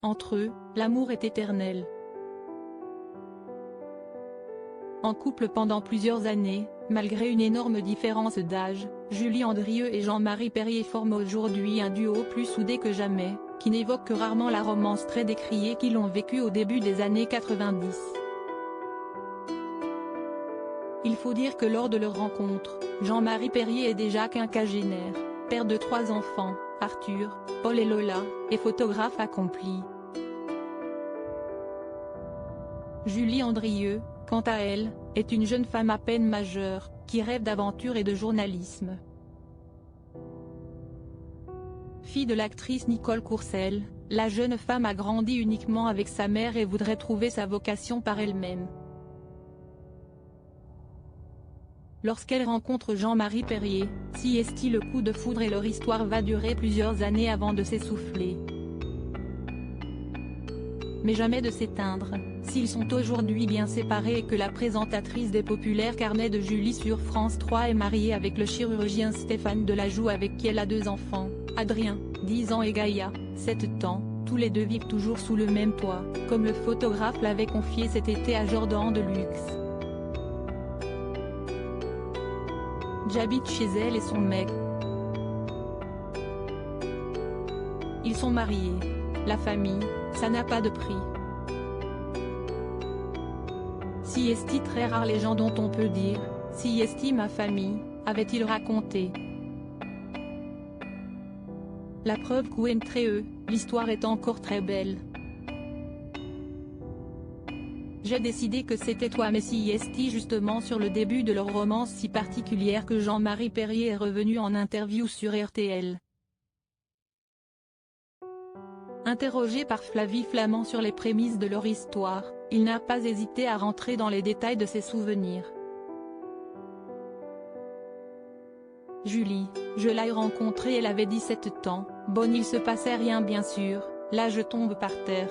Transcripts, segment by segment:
Entre eux, l'amour est éternel. En couple pendant plusieurs années, malgré une énorme différence d'âge, Julie Andrieux et Jean-Marie Perrier forment aujourd'hui un duo plus soudé que jamais, qui n'évoque que rarement la romance très décriée qu'ils ont vécue au début des années 90. Il faut dire que lors de leur rencontre, Jean-Marie Perrier est déjà quinquagénaire, père de 3 enfants, Arthur, Paul et Lola, et photographe accompli. Julie Andrieux, quant à elle, est une jeune femme à peine majeure, qui rêve d'aventure et de journalisme. Fille de l'actrice Nicole Courcelles, la jeune femme a grandi uniquement avec sa mère et voudrait trouver sa vocation par elle-même. Lorsqu'elle rencontre Jean-Marie Perrier, s'y est-il le coup de foudre et leur histoire va durer plusieurs années avant de s'essouffler. Mais jamais de s'éteindre, s'ils sont aujourd'hui bien séparés et que la présentatrice des populaires carnets de Julie sur France 3 est mariée avec le chirurgien Stéphane Delajoux avec qui elle a 2 enfants, Adrien, 10 ans et Gaïa, 7 ans, tous les deux vivent toujours sous le même toit, comme le photographe l'avait confié cet été à Jordan Deluxe. J'habite chez elle et son mec. Ils sont mariés. La famille, ça n'a pas de prix. Si est très rare les gens dont on peut dire, si est ma famille, avait-il raconté. La preuve qu'entre eux, l'histoire est encore très belle. J'ai décidé que c'était toi mais si est justement sur le début de leur romance si particulière que Jean-Marie Perrier est revenu en interview sur RTL. Interrogé par Flavie Flament sur les prémices de leur histoire, il n'a pas hésité à rentrer dans les détails de ses souvenirs. Julie, je l'ai rencontrée, elle avait 17 ans, bon il se passait rien bien sûr, là je tombe par terre.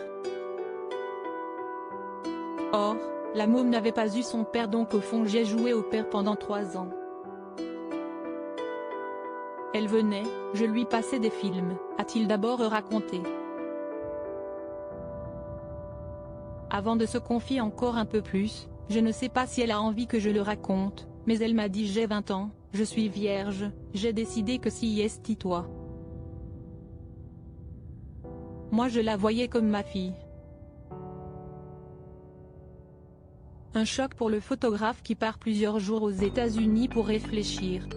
Or, la môme n'avait pas eu son père donc au fond j'ai joué au père pendant 3 ans. Elle venait, je lui passais des films, a-t-il d'abord raconté. Avant de se confier encore un peu plus, je ne sais pas si elle a envie que je le raconte, mais elle m'a dit j'ai 20 ans, je suis vierge, j'ai décidé que si est toi. Moi je la voyais comme ma fille. Un choc pour le photographe qui part plusieurs jours aux États-Unis pour réfléchir.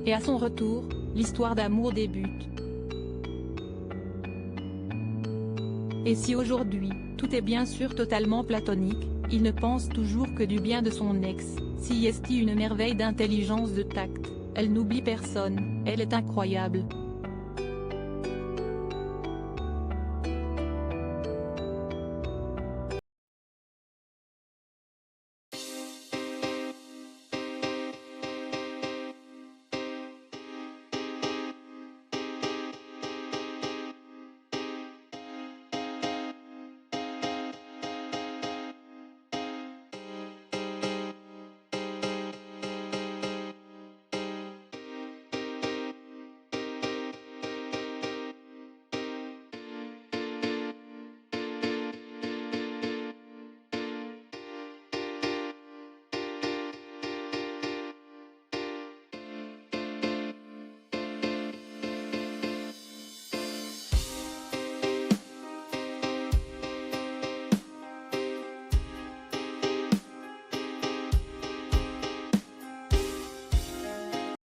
Et à son retour, l'histoire d'amour débute. Et si aujourd'hui, tout est bien sûr totalement platonique, il ne pense toujours que du bien de son ex, si est une merveille d'intelligence de tact, elle n'oublie personne, elle est incroyable.